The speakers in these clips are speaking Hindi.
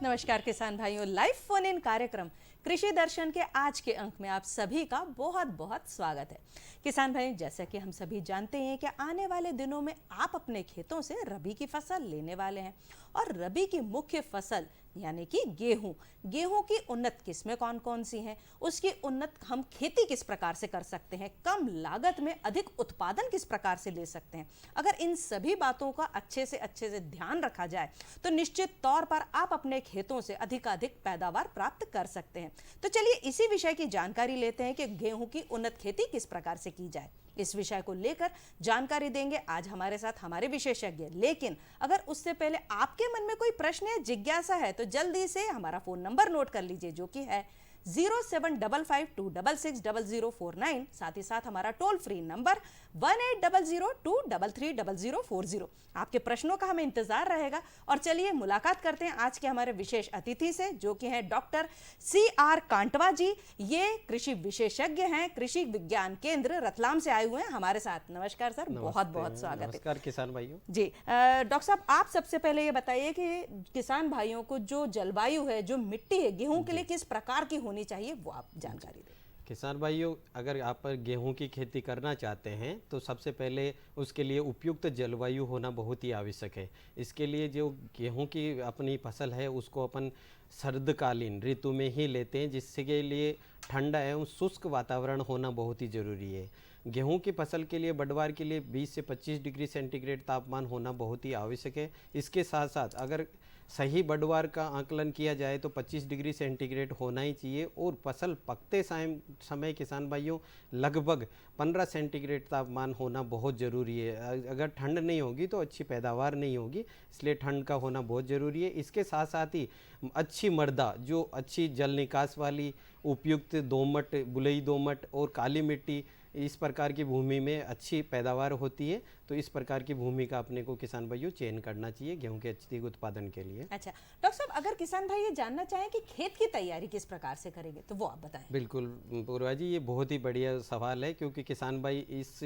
नमस्कार किसान भाइयों, लाइव फोन इन कार्यक्रम कृषि दर्शन के आज के अंक में आप सभी का बहुत बहुत स्वागत है। किसान भाइयों, जैसा कि हम सभी जानते हैं कि आने वाले दिनों में आप अपने खेतों से रबी की फसल लेने वाले हैं और रबी की मुख्य फसल यानी कि गेहूं की उन्नत किस्में कौन कौन सी हैं, उसकी उन्नत हम खेती किस प्रकार से कर सकते हैं, कम लागत में अधिक उत्पादन किस प्रकार से ले सकते हैं। अगर इन सभी बातों का अच्छे से ध्यान रखा जाए तो निश्चित तौर पर आप अपने खेतों से अधिकाधिक पैदावार प्राप्त कर सकते हैं। तो चलिए इसी विषय की जानकारी लेते हैं कि गेहूं की उन्नत खेती किस प्रकार से की जाए। इस विषय को लेकर जानकारी देंगे आज हमारे साथ हमारे विशेषज्ञ। लेकिन अगर उससे पहले आपके मन में कोई प्रश्न या जिज्ञासा है तो जल्दी से हमारा फोन नंबर नोट कर लीजिए, जो कि है 0755260049। साथ ही साथ हमारा टोल फ्री नंबर 1800233040। आपके प्रश्नों का हमें इंतजार रहेगा। और चलिए मुलाकात करते हैं आज के हमारे विशेष अतिथि से, जो कि हैं डॉक्टर CR कांटवा जी। ये कृषि विशेषज्ञ हैं, कृषि विज्ञान केंद्र रतलाम से आए हुए हैं हमारे साथ। नमस्कार सर, बहुत बहुत स्वागत है। नमस्कार किसान भाइयों जी। डॉक्टर साहब, आप सबसे पहले ये बताइए कि किसान भाइयों को जो जलवायु है, जो मिट्टी है गेहूं के लिए किस प्रकार की होनी चाहिए, वो आप जानकारी दें। किसान भाइयों, अगर आप गेहूं की खेती करना चाहते हैं तो सबसे पहले उसके लिए उपयुक्त जलवायु होना बहुत ही आवश्यक है। इसके लिए जो गेहूं की अपनी फसल है उसको अपन सर्दकालीन ऋतु में ही लेते हैं, जिसके लिए ठंडा एवं शुष्क वातावरण होना बहुत ही ज़रूरी है। गेहूं की फसल के लिए बढ़वार के लिए 20 से 25 डिग्री सेंटीग्रेड तापमान होना बहुत ही आवश्यक है। इसके साथ साथ अगर सही बढ़वार का आकलन किया जाए तो 25 डिग्री सेंटीग्रेड होना ही चाहिए। और फसल पकते समय किसान भाइयों लगभग 15 सेंटीग्रेड तापमान होना बहुत ज़रूरी है। अगर ठंड नहीं होगी तो अच्छी पैदावार नहीं होगी, इसलिए ठंड का होना बहुत ज़रूरी है। इसके साथ साथ ही अच्छी मृदा, जो अच्छी जल निकास वाली उपयुक्त दोमट, बुलई दोमट और काली मिट्टी, इस प्रकार की भूमि में अच्छी पैदावार होती है। तो इस प्रकार की भूमि का अपने को किसान भाइयों चयन करना चाहिए गेहूं के अधिक उत्पादन के लिए। अच्छा डॉक्टर साहब, अगर किसान भाई ये जानना चाहें कि खेत की तैयारी किस प्रकार से करेंगे तो वो आप बताएं। बिल्कुल पूर्वा जी, ये बहुत ही बढ़िया सवाल है, क्योंकि किसान भाई इस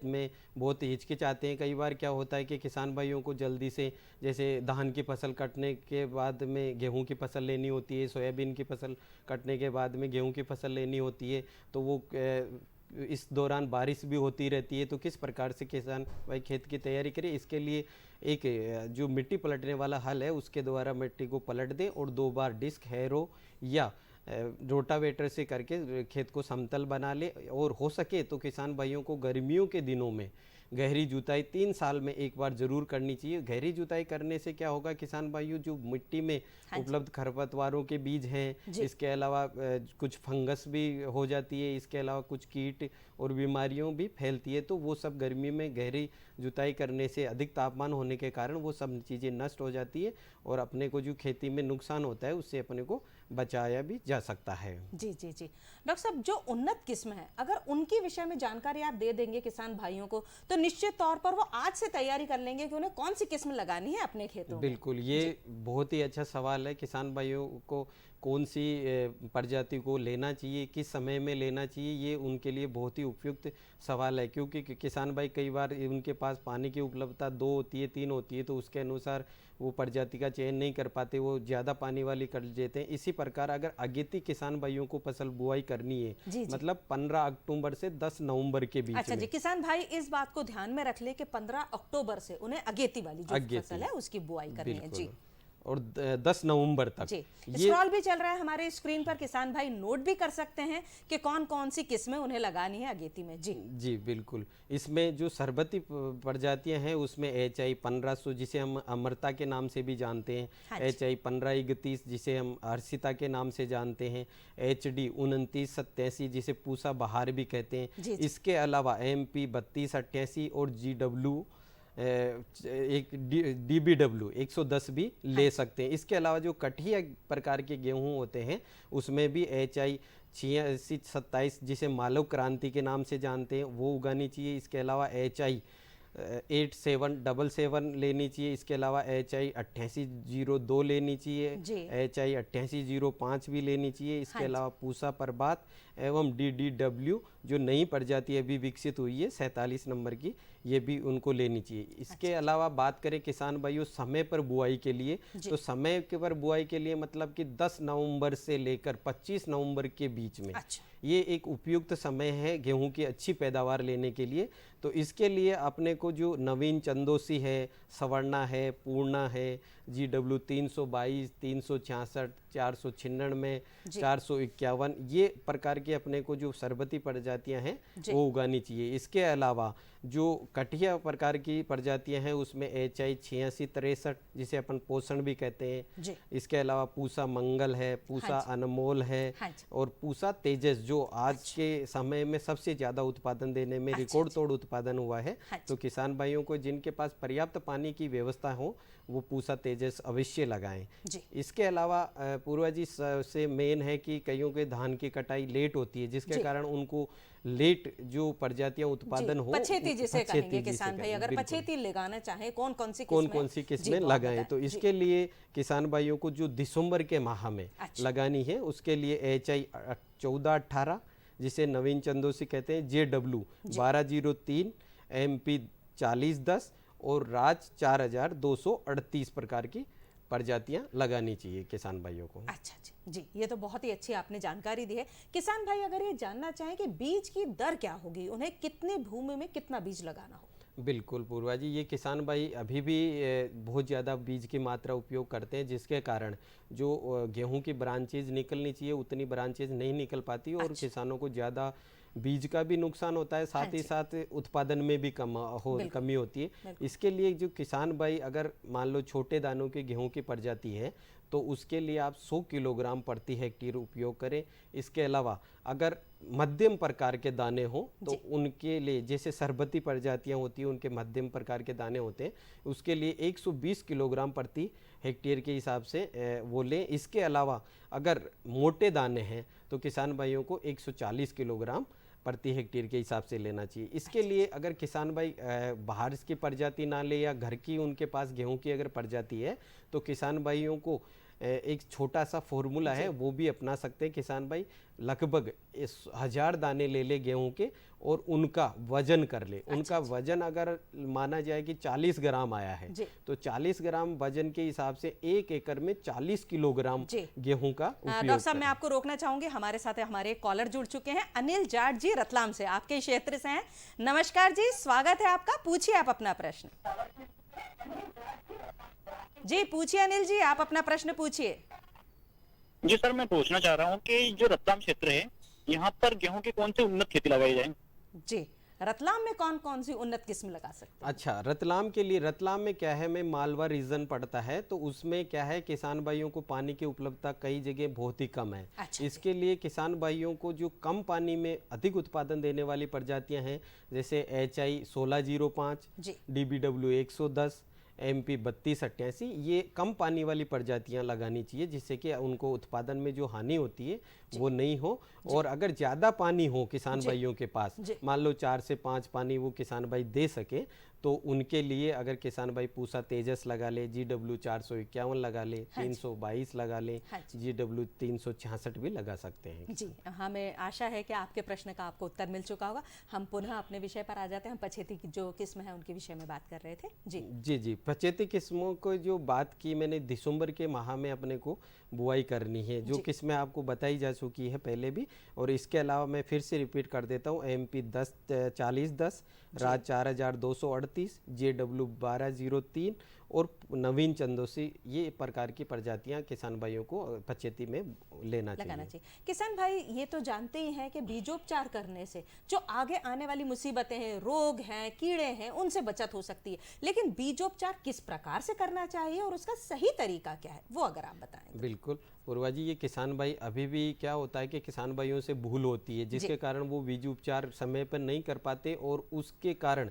में बहुत हिचकिचाते हैं। कई बार क्या होता है कि किसान भाइयों को जल्दी से, जैसे धान की फसल कटने के बाद में गेहूं की फसल लेनी होती है, सोयाबीन की फसल कटने के बाद में गेहूं की फसल लेनी होती है, तो वो इस दौरान बारिश भी होती रहती है। तो किस प्रकार से किसान भाई खेत की तैयारी करें, इसके लिए एक जो मिट्टी पलटने वाला हल है उसके द्वारा मिट्टी को पलट दें और 2 बार डिस्क, हैरो या रोटावेटर से करके खेत को समतल बना ले। और हो सके तो किसान भाइयों को गर्मियों के दिनों में गहरी जुताई 3 साल में एक बार जरूर करनी चाहिए। गहरी जुताई करने से क्या होगा किसान भाइयों, जो मिट्टी में उपलब्ध खरपतवारों के बीज हैं, इसके अलावा कुछ फंगस भी हो जाती है, इसके अलावा कुछ कीट और बीमारियों भी फैलती है। तो वो सब गर्मी में गहरी जुताई करने से अधिक तापमान होने के कारण वो सब चीज़ें नष्ट हो जाती है और अपने को जो खेती में नुकसान होता है उससे अपने को बचाया भी जा सकता है। जी जी जी। डॉक्टर साहब, जो उन्नत किस्म है अगर उनके विषय में जानकारी आप दे देंगे किसान भाइयों को तो निश्चित तौर पर वो आज से तैयारी कर लेंगे कि उन्हें कौन सी किस्म लगानी है अपने खेतों में। बिल्कुल, ये बहुत ही अच्छा सवाल है। किसान भाइयों को कौन सी प्रजाति को लेना चाहिए, किस समय में लेना चाहिए, ये उनके लिए बहुत ही उपयुक्त सवाल है। क्योंकि किसान भाई कई बार उनके पास पानी की उपलब्धता 2 होती है, 3 होती है, तो उसके अनुसार वो प्रजाति का चयन नहीं कर पाते, वो ज़्यादा पानी वाली कर लेते हैं। इसी प्रकार अगर अगेती किसान भाइयों को फसल बुआई करनी है, मतलब 15 अक्टूबर से 10 नवंबर के बीच अच्छा में। जी, किसान भाई इस बात को ध्यान में रख ले कि 15 अक्टूबर से उन्हें अगेती वाली जो फसल है उसकी बुआई करनी है। जी। और 10 नवंबर तक। जी, ये स्क्रॉल भी चल रहा है हमारे स्क्रीन पर, किसान भाई नोट भी कर सकते हैं कि कौन कौन सी किस्में उन्हें लगानी है अगेती में। जी जी बिल्कुल, इसमें जो सरबती प्रजातियां हैं उसमें HI 1500 जिसे हम अमृता के नाम से भी जानते हैं, हाँ जी। HI 1531 जिसे हम हर्षिता के नाम से जानते हैं, HD 2987 जिसे पूसा बहार भी कहते हैं। जी, जी। इसके अलावा MP 3288 और GW एक DBW 110 भी ले सकते हैं। इसके अलावा जो कठिया प्रकार के गेहूं होते हैं उसमें भी HI 8627 जिसे मालव क्रांति के नाम से जानते हैं वो उगानी चाहिए। इसके अलावा HI 8777 लेनी चाहिए। इसके अलावा HI 8802 लेनी चाहिए, जी। HI 8805 भी लेनी चाहिए। इसके हाँ जी। अलावा पूसा प्रभात एवं DDW जो नई प्रजाति अभी विकसित हुई है 47 नंबर की, ये भी उनको लेनी चाहिए। इसके अलावा बात करें किसान भाइयों समय पर बुआई के लिए, तो समय के पर बुआई के लिए मतलब कि 10 नवंबर से लेकर 25 नवंबर के बीच में अच्छा। ये एक उपयुक्त समय है गेहूं की अच्छी पैदावार लेने के लिए। तो इसके लिए अपने को जो नवीन चंदोसी है, सवर्णा है, पूर्णा है, GW 322, 366, 496, 451 ये प्रकार के अपने को जो सरबती प्रजातियां हैं वो उगानी चाहिए। इसके अलावा जो कठिया प्रकार की प्रजातियां हैं उसमें HI 8663 जिसे अपन पोषण भी कहते हैं। इसके अलावा पूसा मंगल है, पूसा अनमोल है और पूसा तेजस जो आज के समय में सबसे ज़्यादा उत्पादन देने में रिकॉर्ड तोड़ उत्पादन हुआ है। तो किसान भाइयों को जिनके पास पर्याप्त पानी की व्यवस्था हो वो पूसा तेजस अवश्य लगाएं। इसके अलावा पूर्वा जी सबसे मेन है कि कईयों के धान की कटाई लेट होती है जिसके कारण उनको लेट जो प्रजातियां उत्पादन हो, पछेती जिसे कहेंगे किसान भाई, अगर पछेती लगाना चाहे कौन कौन सी किस्में लगाएं। तो इसके लिए किसान भाइयों को जो दिसंबर के माह में लगानी है उसके लिए HI 1418 जिसे नवीन चंदोसी कहते हैं, JW 1203, MP 4010 और राज 4238 प्रकार की प्रजातियां लगानी चाहिए किसान भाइयों को। अच्छा जी, ये तो बहुत ही अच्छी आपने जानकारी दी है। किसान भाई अगर ये जानना चाहें कि बीज की दर क्या होगी, उन्हें कितनी भूमि में कितना बीज लगाना होगा? बिल्कुल पूर्वा जी, ये किसान भाई अभी भी बहुत ज़्यादा बीज की मात्रा उपयोग करते हैं जिसके कारण जो गेहूं की ब्रांचेज निकलनी चाहिए उतनी ब्रांचेज नहीं निकल पाती और किसानों को ज़्यादा बीज का भी नुकसान होता है, साथ ही साथ उत्पादन में भी कमी होती है। इसके लिए जो किसान भाई अगर मान लो छोटे दानों के गेहूं की प्रजाति है तो उसके लिए आप 100 किलोग्राम प्रति हेक्टेयर उपयोग करें। इसके अलावा अगर मध्यम प्रकार के दाने हो तो उनके लिए जैसे सरबती प्रजातियां होती हैं उनके मध्यम प्रकार के दाने होते हैं उसके लिए 120 किलोग्राम प्रति हेक्टेयर के हिसाब से वो लें। इसके अलावा अगर मोटे दाने हैं तो किसान भाइयों को 140 किलोग्राम प्रति हेक्टेयर के हिसाब से लेना चाहिए। इसके लिए अगर किसान भाई बाहर की प्रजाति ना ले या घर की उनके पास गेहूं की अगर प्रजाति है तो किसान भाइयों को एक छोटा सा फॉर्मूला है वो भी अपना सकते हैं। किसान भाई लगभग 1000 दाने ले ले गेहूं के और उनका वजन कर ले। उनका वजन अगर माना जाए कि 40 ग्राम आया है तो 40 ग्राम वजन के हिसाब से 1 एकड़ में 40 किलोग्राम गेहूं का उपयोग। डॉक्टर साहब मैं आपको रोकना चाहूंगी, हमारे साथ हमारे एक कॉलर जुड़ चुके हैं, अनिल जाट जी रतलाम से, आपके क्षेत्र से हैं। नमस्कार जी, स्वागत है आपका, पूछिए आप अपना प्रश्न। जी पूछिए अनिल जी, आप अपना प्रश्न पूछिए। जी सर, मैं पूछना चाह रहा हूँ कि जो रतलाम क्षेत्र है यहाँ पर गेहूं की कौन सी उन्नत खेती लगाई जाए? जी, रतलाम में कौन कौन सी उन्नत किस्म लगा सकते हैं? अच्छा, रतलाम के लिए, रतलाम में क्या है, में मालवा रीजन पड़ता है तो उसमें क्या है किसान भाइयों को पानी की उपलब्धता कई जगह बहुत ही कम है। इसके लिए किसान भाइयों को जो कम पानी में अधिक उत्पादन देने वाली प्रजातियां हैं जैसे HI 1605, DBW 110, MP 3288 ये कम पानी वाली प्रजातियां लगानी चाहिए जिससे कि उनको उत्पादन में जो हानि होती है वो नहीं हो। और अगर ज़्यादा पानी हो किसान भाइयों के पास, मान लो 4 से 5 पानी वो किसान भाई दे सके तो उनके लिए अगर किसान भाई पूसा तेजस लगा ले, GW 451 लगा ले, 322 लगा ले, GW 366 भी लगा सकते हैं। जी, हमें आशा है कि आपके प्रश्न का आपको उत्तर मिल चुका होगा। हम पुनः अपने विषय पर आ जाते हैं। हम पछेती की जो किस्म है उनके विषय में बात कर रहे थे। जी, पछेती किस्मों को जो बात की मैंने, दिसंबर के माह में अपने को बुआई करनी है। जो किस्में आपको बताई जा चुकी है पहले भी, और इसके अलावा मैं फिर से रिपीट कर देता हूँ, MP 4010, राज 4238, JW 1203 और नवीन चंदोसी, ये प्रकार की प्रजातियां किसान भाइयों को पचेती में लेना लगाना चाहिए। चाहिए। किसान भाई ये तो जानते ही हैं कि बीजोपचार करने से जो आगे आने वाली मुसीबतें हैं, रोग हैं, कीड़े हैं, उनसे बचत हो सकती है, लेकिन बीजोपचार किस प्रकार से करना चाहिए और उसका सही तरीका क्या है, वो अगर आप बताएं। बिल्कुल पूर्वा जी, ये किसान भाई अभी भी क्या होता है कि किसान भाइयों से भूल होती है, जिसके कारण वो बीज उपचार समय पर नहीं कर पाते और उसके कारण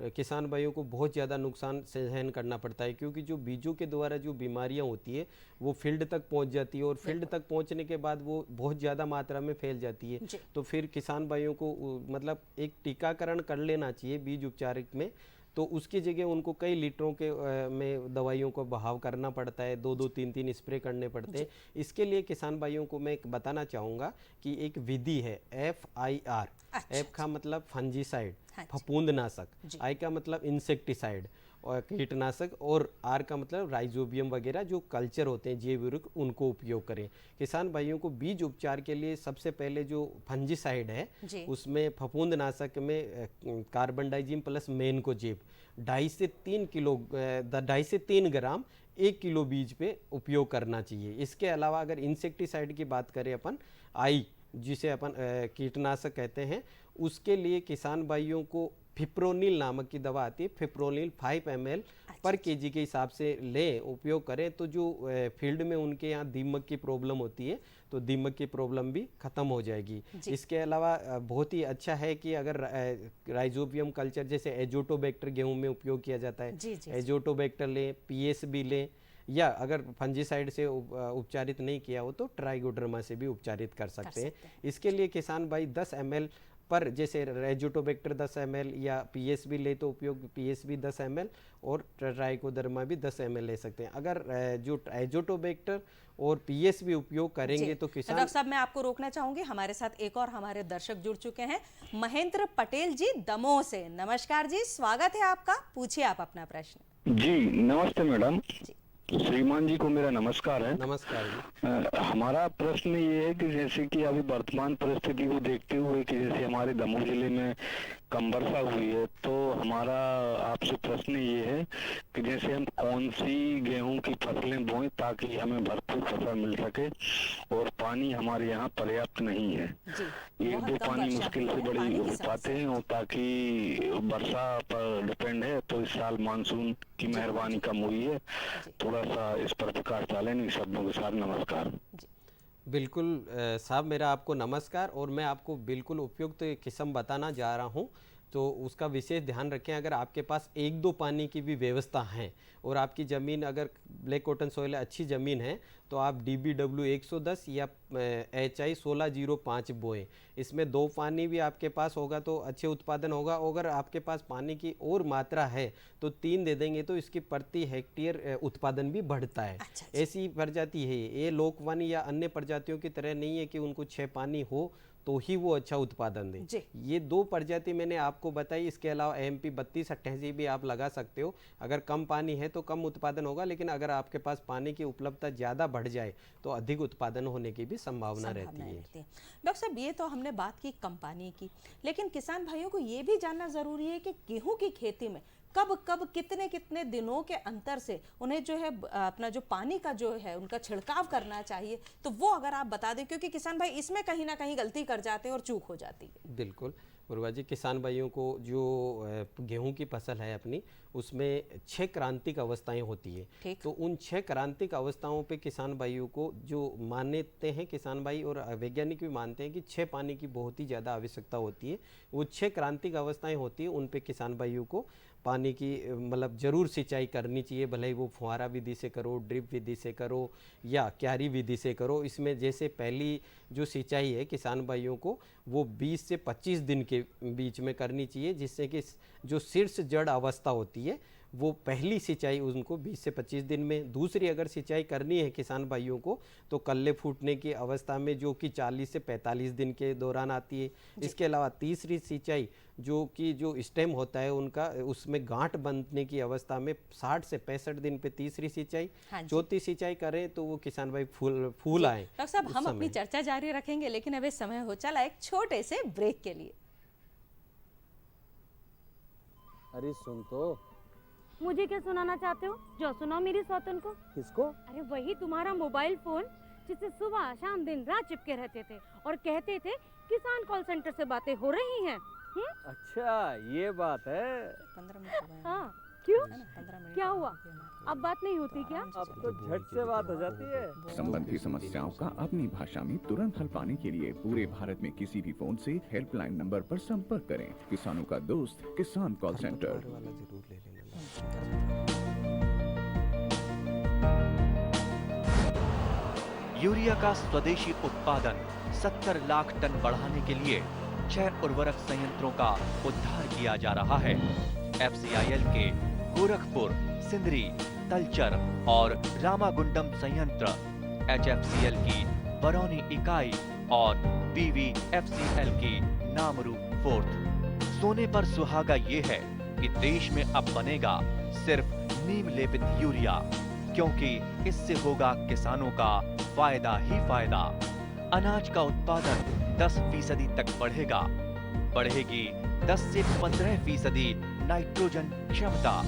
किसान भाइयों को बहुत ज़्यादा नुकसान सहन करना पड़ता है, क्योंकि जो बीजों के द्वारा जो बीमारियां होती है वो फील्ड तक पहुंच जाती है और फील्ड तक पहुंचने के बाद वो बहुत ज़्यादा मात्रा में फैल जाती है। तो फिर किसान भाइयों को मतलब एक टीकाकरण कर लेना चाहिए बीज उपचार में। तो उसकी जगह उनको कई लीटरों के में दवाइयों को बहाव करना पड़ता है, 2-2 3-3 स्प्रे करने पड़ते हैं। इसके लिए किसान भाइयों को मैं एक बताना चाहूँगा कि एक विधि है FIR। एफ का मतलब फंजीसाइड, फफूंदनाशक, आई का मतलब इंसेक्टिसाइड और कीटनाशक, और आर का मतलब राइजोबियम वगैरह जो कल्चर होते हैं जैव उर्वरक, उनको उपयोग करें। किसान भाइयों को बीज उपचार के लिए सबसे पहले जो फंजीसाइड है उसमें फफूंदनाशक में कार्बन डाइजिम प्लस मेनकोजेब 2.5 से 3 ग्राम 1 किलो बीज पे उपयोग करना चाहिए। इसके अलावा अगर इंसेक्टिसाइड की बात करें अपन, आई जिसे अपन कीटनाशक कहते हैं, उसके लिए किसान भाइयों को फिप्रोनिल नामक की दवा आती है, फिप्रोनिल 5 ml पर केजी के हिसाब से लें, उपयोग करें। तो जो फील्ड में उनके यहाँ दीमक की प्रॉब्लम होती है तो दीमक की प्रॉब्लम भी खत्म हो जाएगी। इसके अलावा बहुत ही अच्छा है कि अगर राइजोबियम कल्चर जैसे एजोटोबैक्टर गेहूं में उपयोग किया जाता है, एजोटोबैक्टर लें, PSB लें, या अगर फंजीसाइड से उपचारित नहीं किया हो तो ट्राइकोडर्मा से भी उपचारित कर सकते हैं। इसके लिए किसान भाई 10 ml पर, जैसे रेजोटोबैक्टर 10 ml या PSB ले तो उपयोग PSB 10 ml और ट्राइकोडर्मा भी 10 ml ले सकते हैं। अगर जो एजोटोबैक्टर और PSB उपयोग करेंगे तो किसान। डॉक्टर साहब, मैं आपको रोकना चाहूंगी, हमारे साथ एक और हमारे दर्शक जुड़ चुके हैं, महेंद्र पटेल जी दमोह से। नमस्कार जी, स्वागत है आपका, पूछिए आप अपना प्रश्न। जी नमस्ते मैडम। श्रीमान जी को मेरा नमस्कार है। नमस्कार जी। हमारा प्रश्न ये है कि जैसे कि अभी वर्तमान परिस्थिति को देखते हुए कि जैसे हमारे दमोह जिले में कम वर्षा हुई है, तो हमारा आपसे प्रश्न ये है कि जैसे हम कौन सी गेहूं की फसलें बोएं ताकि हमें भरपूर फसल मिल सके, और पानी हमारे यहाँ पर्याप्त नहीं है। एक दो पानी मुश्किल से बड़ी हो पाते हैं, और ताकि वर्षा पर डिपेंड है, तो इस साल मानसून की मेहरबानी कम हुई है, थोड़ा सा इस पर प्रकाश डालें। इन शब्दों के साथ नमस्कार। बिल्कुल साहब, मेरा आपको नमस्कार, और मैं आपको बिल्कुल उपयुक्त किस्म बताना जा रहा हूं, तो उसका विशेष ध्यान रखें। अगर आपके पास 1-2 पानी की भी व्यवस्था है और आपकी ज़मीन अगर ब्लैक कॉटन सॉइल अच्छी ज़मीन है तो आप DBW 110 या HI 1605 बोएं। इसमें 2 पानी भी आपके पास होगा तो अच्छे उत्पादन होगा। अगर आपके पास पानी की और मात्रा है तो 3 दे देंगे तो इसकी प्रति हेक्टेयर उत्पादन भी बढ़ता है। ऐसी प्रजाति है ये, लोकवानी या अन्य प्रजातियों की तरह नहीं है कि उनको 6 पानी हो तो ही वो अच्छा उत्पादन दें। ये 2 प्रजाति मैंने आपको बताई। इसके अलावा MP 3288 भी आप लगा सकते हो। अगर कम पानी है तो कम उत्पादन होगा, लेकिन अगर आपके पास पानी की उपलब्धता ज़्यादा बढ़ जाए तो अधिक उत्पादन होने की भी संभावना रहती है। डॉक्टर साहब, ये तो हमने बात की कम पानी की, लेकिन किसान भाइयों को ये भी जानना जरूरी है कि गेहूं की खेती में कब कब कितने कितने दिनों के अंतर से उन्हें जो है अपना जो पानी का जो है उनका छिड़काव करना चाहिए, तो वो अगर आप बता दें, क्योंकि किसान भाई इसमें कहीं ना कहीं गलती कर जाते हैं और चूक हो जाती है। बिल्कुल पूर्वा जी, किसान भाइयों को जो गेहूं की फसल है अपनी, उसमें 6 क्रांतिक अवस्थाएं होती है। तो उन 6 क्रांतिक अवस्थाओं पे किसान भाइयों को जो मानते हैं किसान भाई और वैज्ञानिक भी मानते हैं कि 6 पानी की बहुत ही ज़्यादा आवश्यकता होती है। वो 6 क्रांतिक अवस्थाएं होती है, उन पे किसान भाइयों को पानी की मतलब ज़रूर सिंचाई करनी चाहिए, भले ही वो फुहारा विधि से करो, ड्रिप विधि से करो या क्यारी विधि से करो। इसमें जैसे पहली जो सिंचाई है किसान भाइयों को वो 20 से 25 दिन के बीच में करनी चाहिए, जिससे कि जो शीर्ष जड़ अवस्था होती है वो पहली सिंचाई उनको 20 से 25 दिन में। दूसरी अगर सिंचाई करनी है किसान भाइयों को तो कल्ले फूटने की अवस्था में, जो कि 40 से 45 दिन के दौरान आती है। इसके अलावा तीसरी सिंचाई जो कि जो स्टेम होता है उनका, उसमें गांठ बनने की अवस्था में 60 से 65 दिन पे तीसरी सिंचाई। चौथी सिंचाई करें तो वो किसान भाई फूल आए। डॉक्टर साहब, हम अपनी चर्चा जारी रखेंगे, लेकिन अभी समय हो चला एक छोटे से ब्रेक के लिए। अरे सुन तो, मुझे क्या सुनाना चाहते हो? जो सुनाओ मेरी सौतन को। किसको? अरे वही तुम्हारा मोबाइल फोन जिससे सुबह शाम दिन रात चिपके रहते थे और कहते थे किसान कॉल सेंटर से बातें हो रही हैं। अच्छा ये बात है। 15 मिनट हो गए हैं। हाँ क्यों? है ना, 15 मिनट क्या हो हुआ? गए हमारे। अब बात नहीं होती क्या? अब तो झट से बात हो जाती है। संबंधी समस्याओं का अपनी भाषा में तुरंत हल पाने के लिए पूरे भारत में किसी भी फोन से हेल्पलाइन नंबर पर संपर्क करें। किसानों का दोस्त किसान कॉल सेंटर। खरपतवार वाला जरूर ले लेना। यूरिया का स्वदेशी उत्पादन 70 लाख टन बढ़ाने के लिए 6 उर्वरक संयंत्रों का उद्धार किया जा रहा है। FCIL के गोरखपुर, सिंदरी, तलचर और रामागुंडम संयंत्र, HFCL की बरौनी इकाई और BVFCL की नामरू फोर्थ। सोने पर सुहागा ये है कि देश में अब बनेगा सिर्फ नीम लेपित यूरिया, क्योंकि इससे होगा किसानों का फायदा ही फायदा। अनाज का उत्पादन 10% तक बढ़ेगा। बढ़ेगी 10 से 15% नाइट्रोजन क्षमता।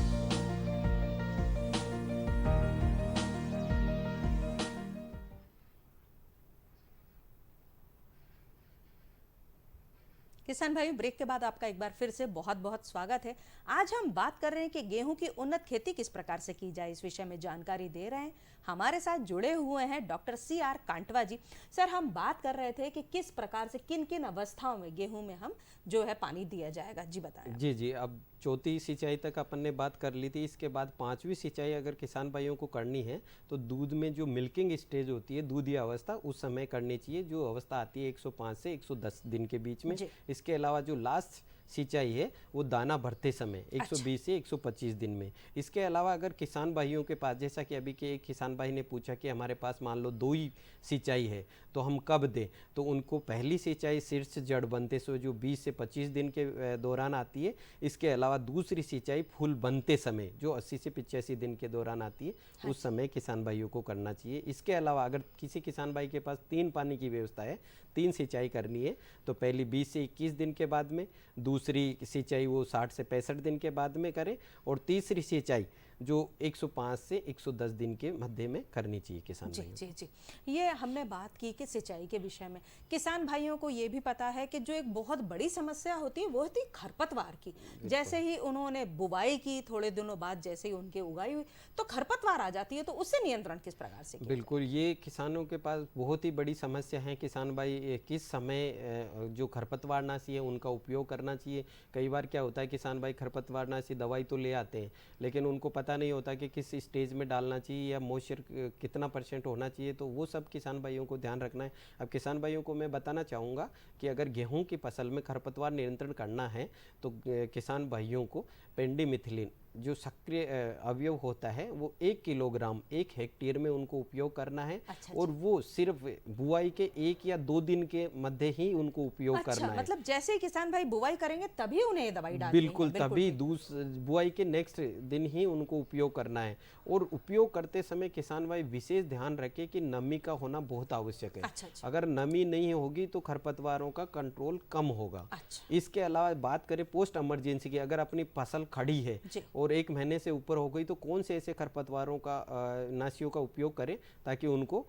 किसान भाई, ब्रेक के बाद आपका एक बार फिर से बहुत बहुत स्वागत है। आज हम बात कर रहे हैं कि गेहूं की उन्नत खेती किस प्रकार से की जाए। इस विषय में जानकारी दे रहे हैं, हमारे साथ जुड़े हुए हैं डॉक्टर CR कांटवा जी। सर, हम बात कर रहे थे कि किस प्रकार से किन किन अवस्थाओं में गेहूं में हम जो है पानी दिया जाएगा। जी बताएं। जी जी, अब चौथी सिंचाई तक अपन ने बात कर ली थी। इसके बाद 5वीं सिंचाई अगर किसान भाइयों को करनी है तो दूध में जो मिल्किंग स्टेज होती है, दूधिया अवस्था, उस समय करनी चाहिए, जो अवस्था आती है 105 से 110 दिन के बीच में। इसके अलावा जो लास्ट सिंचाई है वो दाना भरते समय 120 से 125 दिन में। इसके अलावा अगर किसान भाइयों के पास, जैसा कि अभी के एक किसान भाई ने पूछा कि हमारे पास मान लो 2 ही सिंचाई है तो हम कब दें, तो उनको पहली सिंचाई शीर्ष जड़ बनते से जो 20 से 25 दिन के दौरान आती है। इसके अलावा दूसरी सिंचाई फूल बनते समय जो 80 से 85 दिन के दौरान आती है, उस समय किसान भाइयों को करना चाहिए। इसके अलावा अगर किसी किसान भाई के पास 3 पानी की व्यवस्था है, 3 सिंचाई करनी है, तो पहली 20 से 21 दिन के बाद में, दूसरी सिंचाई वो 60 से 65 दिन के बाद में करें, और तीसरी सिंचाई जो 105 से 110 दिन के मध्य में करनी चाहिए किसान जी भाइयों। जी जी, ये हमने बात की कि सिंचाई के विषय में। किसान भाइयों को ये भी पता है कि जो एक बहुत बड़ी समस्या होती है वो होती है खरपतवार की। जैसे ही उन्होंने बुवाई की, थोड़े दिनों बाद जैसे ही उनके उगाई हुई तो खरपतवार आ जाती है, तो उससे नियंत्रण किस प्रकार से किया बिल्कुल, ये किसानों के पास बहुत ही बड़ी समस्या है। किसान भाई किस समय जो खरपतवारनाशी है उनका उपयोग करना चाहिए। कई बार क्या होता है, किसान भाई खरपतवारनाशी दवाई तो ले आते हैं, लेकिन उनको पता नहीं होता कि किस स्टेज में डालना चाहिए या मॉइस्चर कितना % होना चाहिए, तो वो सब किसान भाइयों को ध्यान रखना है। अब किसान भाइयों को मैं बताना चाहूँगा कि अगर गेहूं की फसल में खरपतवार नियंत्रण करना है तो किसान भाइयों को पेंडिमिथिलिन जो सक्रिय अवयव होता है वो 1 किलोग्राम 1 हेक्टेयर में उनको उपयोग करना है। और वो सिर्फ बुआई के 1 या 2 दिन के मध्य ही उनको उपयोग करना है। मतलब जैसे ही किसान भाई बुवाई करेंगे तभी उन्हें दवाई डालनी है। बिल्कुल, तभी बुआई के नेक्स्ट दिन ही उनको उपयोग करना है। और उपयोग करते समय किसान भाई विशेष ध्यान रखें कि नमी का होना बहुत आवश्यक है। अगर नमी नहीं होगी तो खरपतवारों का कंट्रोल कम होगा। इसके अलावा बात करें पोस्ट इमरजेंसी की, अगर अपनी फसल खड़ी है और 1 महीने से ऊपर हो गई तो कौन से ऐसे खरपतवारों का नाशियों का उपयोग करें ताकि उनको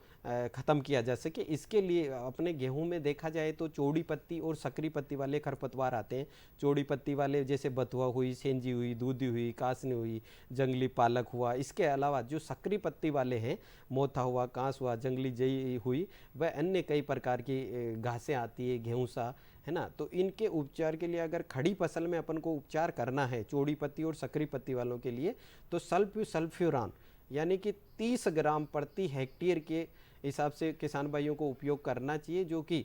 ख़त्म किया जा सके। इसके लिए अपने गेहूं में देखा जाए तो चौड़ी पत्ती और सकरी पत्ती वाले खरपतवार आते हैं। चौड़ी पत्ती वाले जैसे बथुआ हुई, सेंजी हुई, दूधी हुई, कासनी हुई, जंगली पालक हुआ। इसके अलावा जो सकरी पत्ती वाले हैं, मोथा हुआ, कांस हुआ, जंगली जई हुई, वह अन्य कई प्रकार की घासें आती है, गेहूँसा है ना। तो इनके उपचार के लिए अगर खड़ी फसल में अपन को उपचार करना है चौड़ी पत्ती और सकरी पत्ती वालों के लिए, तो सल्फ्यूरान यानी कि 30 ग्राम प्रति हेक्टेयर के हिसाब से किसान भाइयों को उपयोग करना चाहिए, जो कि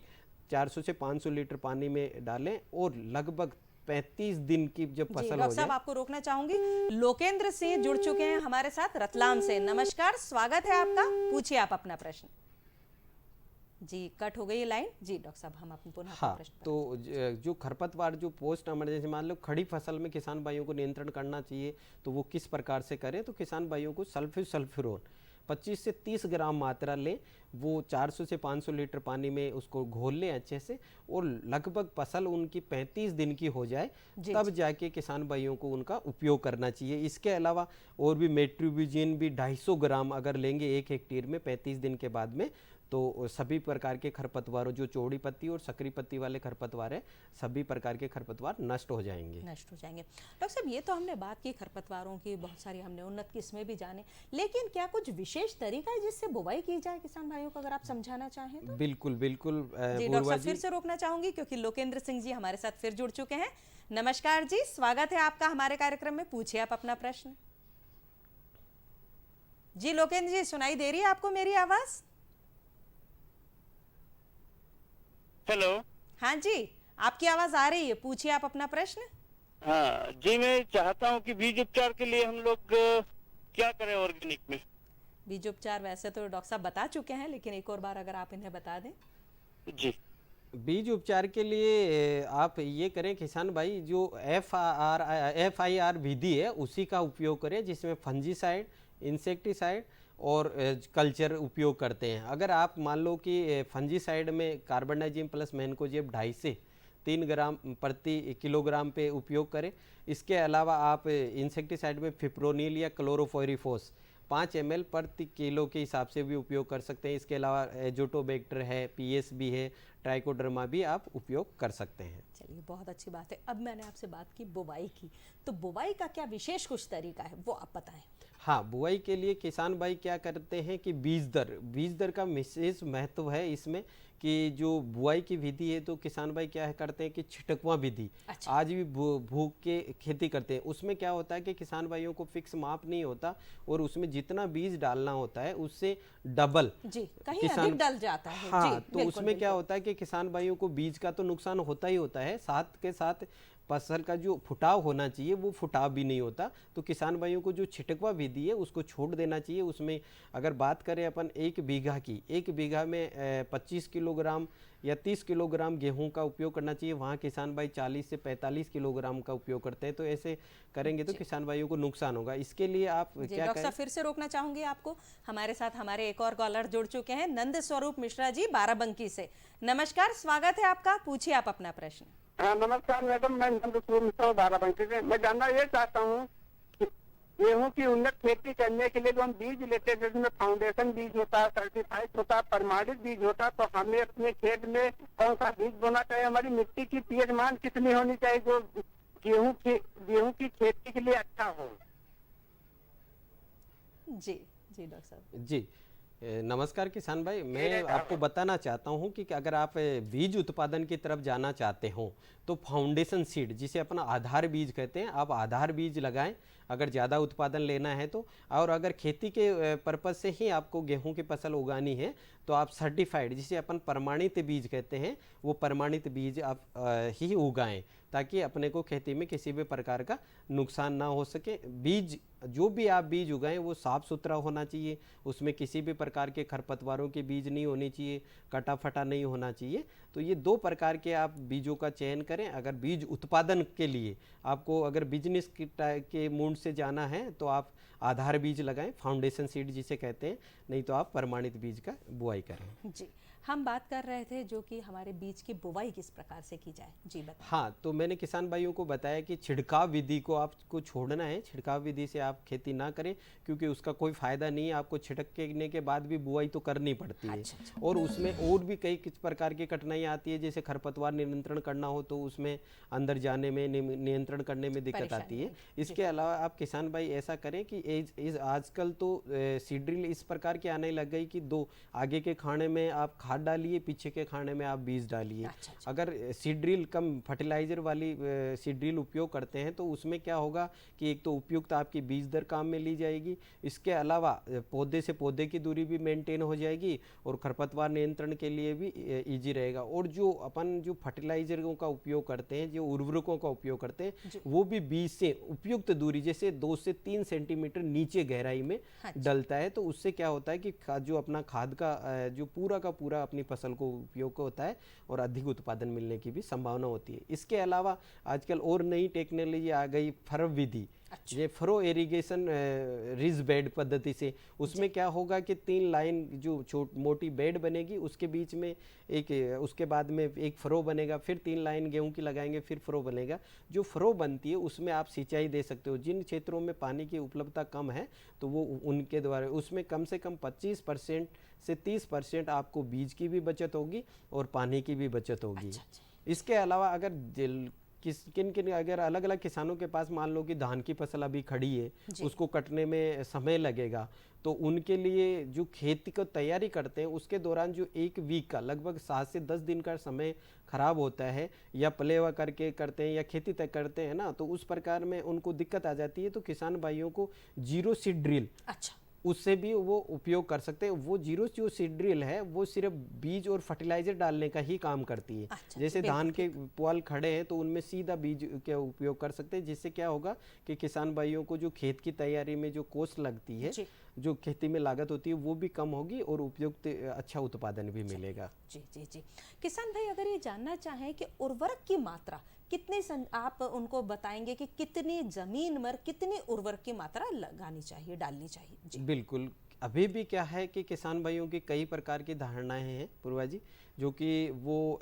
400 से 500 लीटर पानी में डालें और लगभग 35 दिन की जब फसल हो डॉक्टर साहब, जाए। आपको रोकना चाहूंगी, लोकेंद्र सिंह जुड़ चुके हैं हमारे साथ रतलाम से। नमस्कार, स्वागत है आपका, पूछिए आप अपना प्रश्न। जी, कट हो गई लाइन। जी डॉक्टर साहब, हम अपने पुनः हाँ, प्रश्न पर। तो जो खरपतवार जो पोस्ट इमरजेंसी मान लो खड़ी फसल में किसान भाइयों को नियंत्रण करना चाहिए तो वो किस प्रकार से करें, तो किसान भाइयों को सल्फ्यूरोन 25 से 30 ग्राम मात्रा लें, वो 400 से 500 लीटर पानी में उसको घोल लें अच्छे से, और लगभग फसल उनकी 35 दिन की हो जाए तब जाके किसान भाइयों को उनका उपयोग करना चाहिए। इसके अलावा और भी मेट्रिब्यूजिन भी 250 ग्राम अगर लेंगे 1 हेक्टेयर में 35 दिन के बाद में, तो सभी प्रकार के खरपतवारों, जो चौड़ी पत्ती और सकरी पत्ती वाले खरपतवार है, सभी प्रकार के खरपतवार नष्ट हो जाएंगे। डॉक्टर साहब, ये तो हमने बात की खरपतवारों की, बहुत सारी हमने उन्नत किस्में भी जाने, लेकिन क्या कुछ विशेष तरीका है जिससे बुवाई की जाए किसान भाइयों को, अगर आप समझाना चाहें तो? बिल्कुल बिल्कुल जी डॉक्टर साहब, फिर से रोकना चाहूंगी क्योंकि लोकेंद्र सिंह जी हमारे साथ फिर जुड़ चुके हैं। नमस्कार जी, स्वागत है आपका हमारे कार्यक्रम में, पूछिए आप अपना प्रश्न। जी लोकेंद्र जी, सुनाई दे रही है आपको मेरी आवाज? हेलो। हाँ जी, आपकी आवाज आ रही है, पूछिए आप अपना प्रश्न। हाँ जी, मैं चाहता हूँ कि बीज उपचार के लिए हम लोग क्या करें ऑर्गेनिक में? बीज उपचार वैसे तो डॉक्टर साहब बता चुके हैं, लेकिन एक और बार अगर आप इन्हें बता दें। जी, बीज उपचार के लिए आप ये करें किसान भाई, जो FIR विधि है उसी का उपयोग करें, जिसमें फंजीसाइड, इंसेक्टिसाइड और कल्चर उपयोग करते हैं। अगर आप मान लो कि फंजीसाइड में कार्बनडाजिम प्लस मैनकोजेब 2.5 से 3 ग्राम प्रति किलोग्राम पे उपयोग करें। इसके अलावा आप इंसेक्टिसाइड में फिप्रोनिल या क्लोरोफोरिफोस 5 ml प्रति किलो के हिसाब से भी उपयोग कर सकते हैं। इसके अलावा एजोटोबैक्टर है, PSB है, ट्राइकोडर्मा भी आप उपयोग कर सकते हैं। चलिए, बहुत अच्छी बात है। अब मैंने आपसे बात की बुवाई की, तो बुवाई का क्या विशेष कुछ तरीका है वो आप बताएं। हाँ, बुआई के लिए किसान भाई क्या करते हैं कि बीज दर का विशेष महत्व है इसमें, कि जो बुआई की विधि है तो किसान भाई क्या करते हैं कि छिटकवा विधि आज भी भूख के खेती करते हैं। उसमें क्या होता है कि किसान भाइयों को फिक्स माप नहीं होता और उसमें जितना बीज डालना होता है उससे डबल कहीं अधिक डल जाता है। हाँ, तो उसमें क्या होता है कि किसान भाइयों को बीज का तो नुकसान होता ही होता है, साथ के साथ फसल का जो फुटाव होना चाहिए वो फुटाव भी नहीं होता। तो किसान भाइयों को जो छिटकवा विधि है उसको छोड़ देना चाहिए। उसमें अगर बात करें अपन 1 बीघा की, 1 बीघा में 25 किलोग्राम या 30 किलोग्राम गेहूं का उपयोग करना चाहिए। वहाँ किसान भाई 40 से 45 किलोग्राम का उपयोग करते हैं। तो ऐसे करेंगे तो किसान भाइयों को नुकसान होगा। इसके लिए आप क्या डॉक्टर साहब, फिर से रोकना चाहूंगी आपको। हमारे साथ हमारे एक और कॉलर जुड़ चुके हैं, नंद स्वरूप मिश्रा जी बाराबंकी से। नमस्कार, स्वागत है आपका, पूछिए आप अपना प्रश्न। हाँ नमस्कार मैडम, मैं नंद स्वरूप मिश्रा बाराबंकी से। मैं जानना ये चाहता हूँ गेहूं की उन्नत खेती करने के लिए जो हम बीज लेते हैं, जिसमें फाउंडेशन बीज होता है, सर्टिफाइड होता है, प्रमाणित बीज होता है, तो हमें अपने खेत में कौन सा बीज बोना चाहिए? हमारी मिट्टी की पीएच मान कितनी होनी चाहिए जो गेहूं की खेती के लिए अच्छा हो? जी डॉक्टर साहब। जी नमस्कार किसान भाई, मैं आपको बताना चाहता हूं कि अगर आप बीज उत्पादन की तरफ जाना चाहते हो तो फाउंडेशन सीड, जिसे अपना आधार बीज कहते हैं, आप आधार बीज लगाएं अगर ज़्यादा उत्पादन लेना है तो। और अगर खेती के पर्पज़ से ही आपको गेहूं की फसल उगानी है तो आप सर्टिफाइड, जिसे अपन प्रमाणित बीज कहते हैं, वो प्रमाणित बीज आप ही उगाएं, ताकि अपने को खेती में किसी भी प्रकार का नुकसान ना हो सके। बीज जो भी आप बीज उगाएं वो साफ़ सुथरा होना चाहिए, उसमें किसी भी प्रकार के खरपतवारों के बीज नहीं होने चाहिए, कटा फटा नहीं होना चाहिए। तो ये 2 प्रकार के आप बीजों का चयन करें। अगर बीज उत्पादन के लिए आपको अगर बिजनेस के मूड से जाना है तो आप आधार बीज लगाएं, फाउंडेशन सीड जिसे कहते हैं, नहीं तो आप प्रमाणित बीज का बुआई करें। जी, हम बात कर रहे थे जो कि हमारे बीज की बुवाई किस प्रकार से की जाए, जी बताएं। हाँ, तो मैंने किसान भाइयों को बताया कि छिड़काव विधि को आपको छोड़ना है। छिड़काव विधि से आप खेती ना करें क्योंकि उसका कोई फायदा नहीं है। आपको छिड़कने के बाद भी बुआई तो करनी पड़ती है। और उसमें और भी कई किस प्रकार की कठिनाइयाँ आती है, जैसे खरपतवार नियंत्रण करना हो तो उसमें अंदर जाने में, नियंत्रण करने में दिक्कत आती है। इसके अलावा आप किसान भाई ऐसा करें कि आजकल तो सीड्रिल इस प्रकार की आने लग गई कि 2 आगे के खाने में आप खाद डालिए, पीछे के खाने में आप बीज डालिए। अगर सीड्रिल कम फर्टिलाइजर वाली सीड्रिल उपयोग करते हैं तो उसमें क्या होगा कि एक तो उपयुक्त आपकी बीज दर काम में ली जाएगी, इसके अलावा पौधे से पौधे की दूरी भी मेंटेन हो जाएगी और खरपतवार नियंत्रण के लिए भी इजी रहेगा। और जो अपन जो फर्टिलाइजरों का उपयोग करते हैं, जो उर्वरकों का उपयोग करते हैं, वो भी बीज से उपयुक्त दूरी, जैसे 2 से 3 सेंटीमीटर नीचे गहराई में डलता है। तो उससे क्या होता है कि जो अपना खाद का जो पूरा का पूरा अपनी फसल को उपयोग होता है और अधिक उत्पादन मिलने की भी संभावना होती है। इसके अलावा आजकल और नई टेक्नोलॉजी आ गई, फरव विधि। ये फरो इरिगेशन रिज बेड पद्धति से, उसमें क्या होगा कि 3 लाइन जो मोटी बेड बनेगी, उसके बीच में उसके बाद में एक फरो बनेगा, फिर 3 लाइन गेहूं की लगाएंगे, फिर फरो बनेगा। जो फरो बनती है उसमें आप सिंचाई दे सकते हो। जिन क्षेत्रों में पानी की उपलब्धता कम है तो वो उनके द्वारा उसमें कम से कम 25% से 30% आपको बीज की भी बचत होगी और पानी की भी बचत होगी। इसके अलावा अगर किन अगर अलग अलग किसानों के पास मान लो कि धान की फसल अभी खड़ी है, उसको कटने में समय लगेगा, तो उनके लिए जो खेती को तैयारी करते हैं उसके दौरान जो 1 वीक का लगभग 7 से 10 दिन का समय खराब होता है, या पलेवा करके करते हैं या खेती तय करते हैं ना, तो उस प्रकार में उनको दिक्कत आ जाती है। तो किसान भाइयों को जीरो सीड ड्रिल, उससे भी वो उपयोग कर सकते हैं। वो जीरो जो सीड ड्रिल है वो सिर्फ बीज और फर्टिलाइजर डालने का ही काम करती है। जैसे धान के पुआल खड़े हैं तो उनमें सीधा बीज का उपयोग कर सकते हैं, जिससे क्या होगा कि किसान भाइयों को जो खेत की तैयारी में जो कॉस्ट लगती है, जो खेती में लागत होती है, वो भी कम होगी और उपयुक्त अच्छा उत्पादन भी मिलेगा। जी जी जी। किसान भाई अगर ये जानना चाहें कि उर्वरक की मात्रा कितनी आप उनको बताएंगे कि कितनी जमीन में कितनी उर्वरक की मात्रा लगानी चाहिए, डालनी चाहिए? जी बिल्कुल। अभी भी क्या है कि किसान भाइयों की कई प्रकार की धारणाएं हैं पूर्वा जी, जो कि वो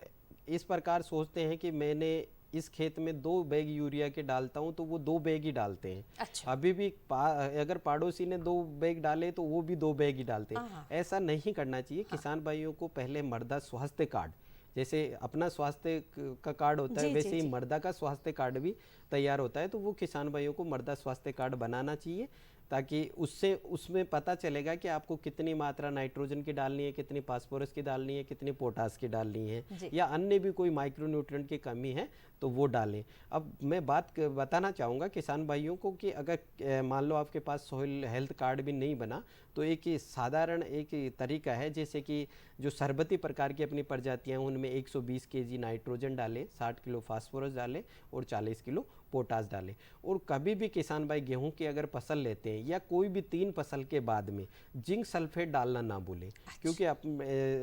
इस प्रकार सोचते हैं कि मैंने इस खेत में 2 बैग यूरिया के डालता हूं तो वो 2 बैग ही डालते हैं। अच्छा। अभी भी अगर पड़ोसी ने 2 बैग डाले तो वो भी 2 बैग ही डालते हैं। ऐसा नहीं करना चाहिए। किसान भाइयों को पहले मृदा स्वास्थ्य कार्ड, जैसे अपना स्वास्थ्य का कार्ड होता है वैसे ही मृदा का स्वास्थ्य कार्ड भी तैयार होता है, तो वो किसान भाइयों को मृदा स्वास्थ्य कार्ड बनाना चाहिए, ताकि उससे उसमें पता चलेगा कि आपको कितनी मात्रा नाइट्रोजन की डालनी है, कितनी फास्फोरस की डालनी है, कितनी पोटास की डालनी है, या अन्य भी कोई माइक्रोन्यूट्रिएंट की कमी है तो वो डालें। अब मैं बताना चाहूँगा किसान भाइयों को कि अगर मान लो आपके पास सॉइल हेल्थ कार्ड भी नहीं बना, तो एक साधारण एक तरीका है, जैसे कि जो सरबती प्रकार की अपनी प्रजातियाँ उनमें 120 kg नाइट्रोजन डालें, 60 किलो फास्फोरस डालें और 40 किलो पोटास डालें। और कभी भी किसान भाई गेहूं की अगर फसल लेते हैं या कोई भी 3 फसल के बाद में जिंक सल्फेट डालना ना भूलें, क्योंकि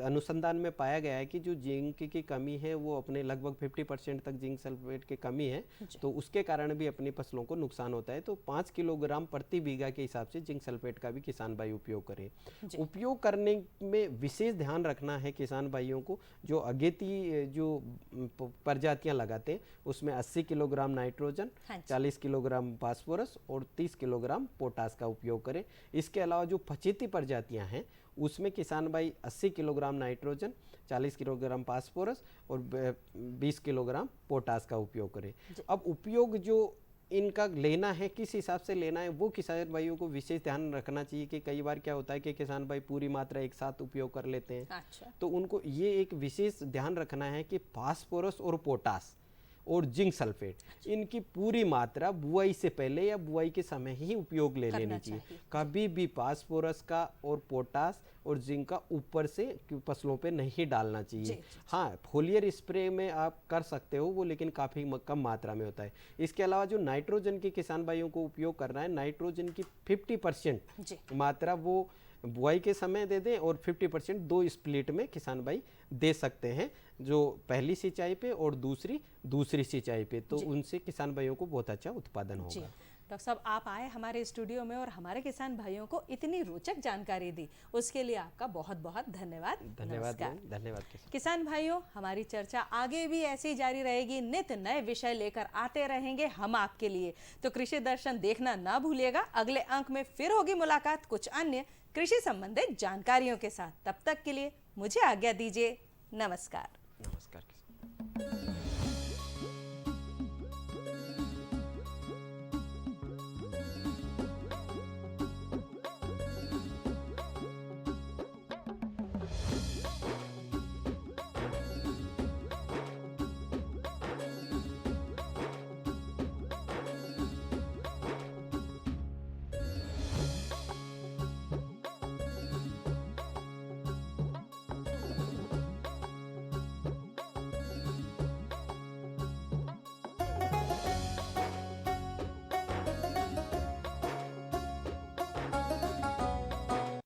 अनुसंधान में पाया गया है कि जो जिंक की कमी है वो अपने लगभग 50% तक जिंक सल्फेट की कमी है, तो उसके कारण भी अपनी फसलों को नुकसान होता है। तो 5 किलोग्राम प्रति बीघा के हिसाब से जिंक सल्फेट का भी किसान भाई उपयोग करें। उपयोग करने में विशेष ध्यान रखना है किसान भाइयों को। जो अगेती जो प्रजातियां लगाते हैं उसमें 80 किलोग्राम नाइट्रोजन, 40 किलोग्राम फास्फोरस और 30 किलोग्राम पोटास का उपयोग करें। इसके अलावा जो पछेती प्रजातियां हैं उसमें किसान भाई 80 किलोग्राम नाइट्रोजन, 40 किलोग्राम फास्फोरस और 20 किलोग्राम पोटास का उपयोग करें। अब उपयोग जो इनका लेना है, किस हिसाब से लेना है, वो किसान भाइयों को विशेष ध्यान रखना चाहिए कि कई बार क्या होता है कि किसान भाई पूरी मात्रा एक साथ उपयोग कर लेते हैं। अच्छा। तो उनको ये एक विशेष ध्यान रखना है कि फास्फोरस और पोटास और जिंक सल्फेट इनकी पूरी मात्रा बुआई से पहले या बुआई के समय ही उपयोग ले लेनी चाहिए। कभी भी फास्फोरस का और पोटास और जिंक का ऊपर से फसलों पे नहीं डालना चाहिए। हाँ, फोलियर स्प्रे में आप कर सकते हो वो, लेकिन काफ़ी कम मात्रा में होता है। इसके अलावा जो नाइट्रोजन के किसान भाइयों को उपयोग करना है, नाइट्रोजन की 50% मात्रा वो बुआई के समय दे दें और 50% 2 स्प्लिट में किसान भाई दे सकते हैं, जो पहली सिंचाई पे और दूसरी सिंचाई पे, तो उनसे किसान भाइयों को बहुत अच्छा उत्पादन होगा। डॉक्टर साहब, आप आए हमारे स्टूडियो में और हमारे किसान भाइयों को इतनी रोचक जानकारी दी, उसके लिए आपका बहुत बहुत धन्यवाद। धन्यवाद किसान भाइयों, हमारी चर्चा आगे भी ऐसी जारी रहेगी, नित्य नए विषय लेकर आते रहेंगे हम आपके लिए। तो कृषि दर्शन देखना ना भूलिएगा। अगले अंक में फिर होगी मुलाकात कुछ अन्य कृषि संबंधित जानकारियों के साथ। तब तक के लिए मुझे आज्ञा दीजिए। नमस्कार।